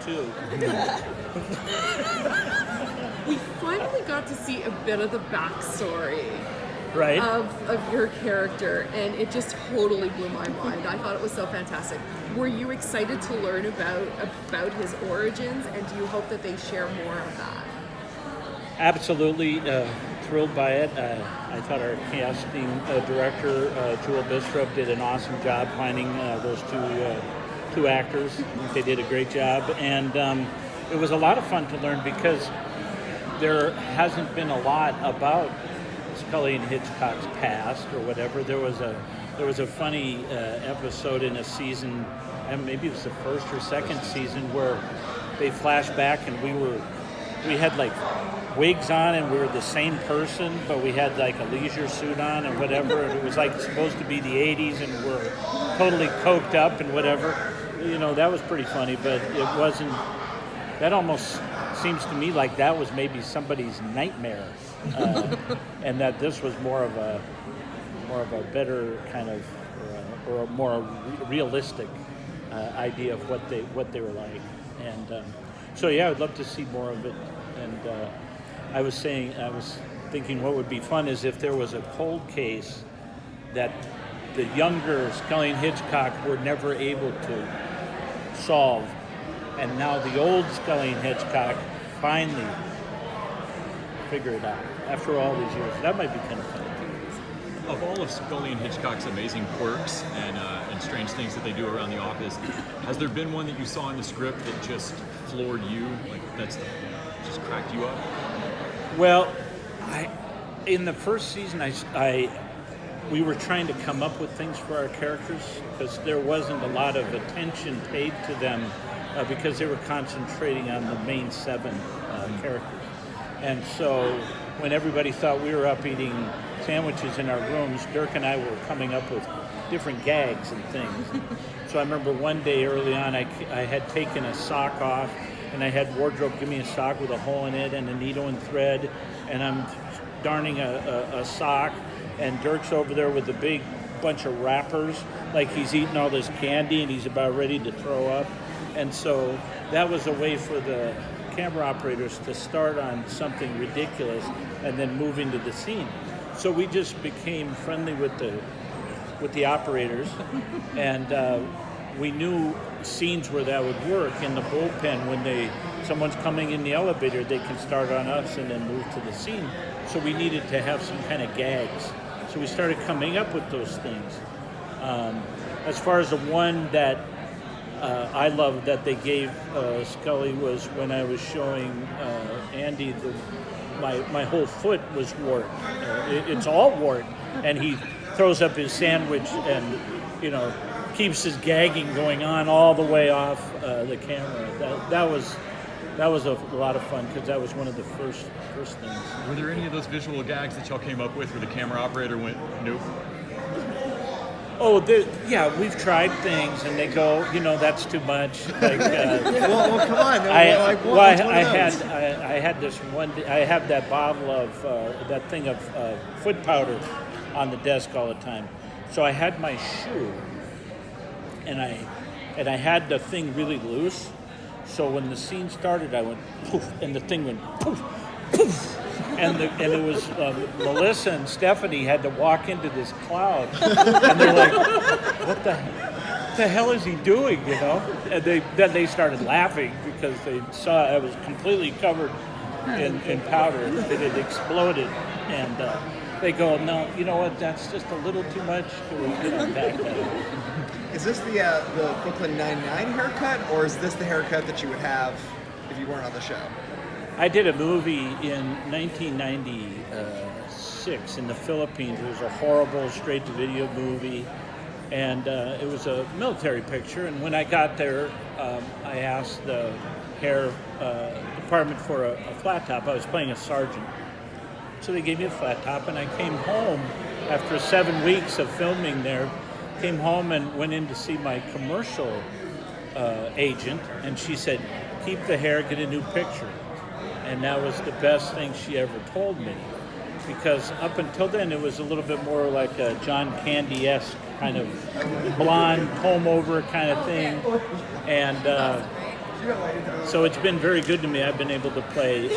too. We finally got to see a bit of the backstory Right? of your character, and it just totally blew my mind. I thought it was so fantastic. Were you excited to learn about his origins, and do you hope that they share more of that? Absolutely thrilled by it. I thought our casting director, Jewel Bistrup, did an awesome job finding those two actors. I think they did a great job, and it was a lot of fun to learn because there hasn't been a lot about Scully and Hitchcock's past or whatever. There was a funny episode in a season, and maybe it was the first or second season, where they flashed back and we had like wigs on and we were the same person, but we had like a leisure suit on and whatever, and it was like supposed to be the 80s and we're totally coked up and whatever. You know, that was pretty funny, but it wasn't. That almost seems to me like that was maybe somebody's nightmare, and that this was more of a better kind of or a more realistic idea of what they were like. And so yeah, I'd love to see more of it. And I was thinking what would be fun is if there was a cold case that the younger Scully and Hitchcock were never able to solve, and now the old Scully and Hitchcock finally figure it out after all these years. That might be kind of fun. Of all of Scully and Hitchcock's amazing quirks and strange things that they do around the office, has there been one that you saw in the script that just floored you, like just cracked you up? Well, in the first season, we were trying to come up with things for our characters because there wasn't a lot of attention paid to them because they were concentrating on the main 7 characters. And so when everybody thought we were up eating sandwiches in our rooms, Dirk and I were coming up with different gags and things. So I remember one day early on, I had taken a sock off, and I had wardrobe give me a sock with a hole in it and a needle and thread, and I'm darning a sock, and Dirk's over there with a big bunch of wrappers, like he's eating all this candy and he's about ready to throw up. And so that was a way for the camera operators to start on something ridiculous and then move into the scene. So we just became friendly with the operators, and we knew scenes where that would work. In the bullpen, when someone's coming in the elevator, they can start on us and then move to the scene. So we needed to have some kind of gags. So we started coming up with those things. As far as the one that I love that they gave Scully was when I was showing Andy my whole foot was warped. It's all warped, and he throws up his sandwich and keeps his gagging going on all the way off the camera. That was a lot of fun because that was one of the first things. Were there any of those visual gags that y'all came up with where the camera operator went, nope? Oh, yeah, we've tried things, and they go, that's too much. Like, well, come on. I had this one. I have that bottle of that thing of foot powder on the desk all the time. So I had my shoe, and I had the thing really loose. So when the scene started, I went poof, and the thing went poof, poof. And it was Melissa and Stephanie had to walk into this cloud, and they're like, "What the hell is he doing?" And then they started laughing because they saw I was completely covered in powder. It had exploded, and they go, "No, you know what? That's just a little too much." Back that. Is this the Brooklyn Nine-Nine haircut, or is this the haircut that you would have if you weren't on the show? I did a movie in 1996 in the Philippines. It was a horrible straight-to-video movie, and it was a military picture. And when I got there, I asked the hair department for a flat top. I was playing a sergeant. So they gave me a flat top, and I came home after 7 weeks of filming there, came home and went in to see my commercial agent, and she said, "Keep the hair, get a new picture." And that was the best thing she ever told me, because up until then it was a little bit more like a John Candy-esque kind of blonde comb over kind of thing, and So it's been very good to me. I've been able to play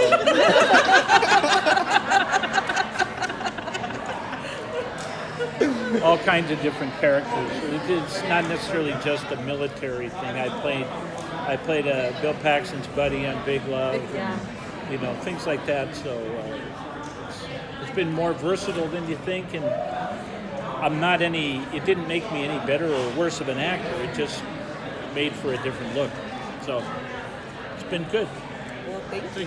all kinds of different characters. It's not necessarily just a military thing. I played Bill Paxton's buddy on Big Love, Yeah. and, things like that. So it's been more versatile than you think, and it didn't make me any better or worse of an actor. It just made for a different look. So it's been good. Well, thank you.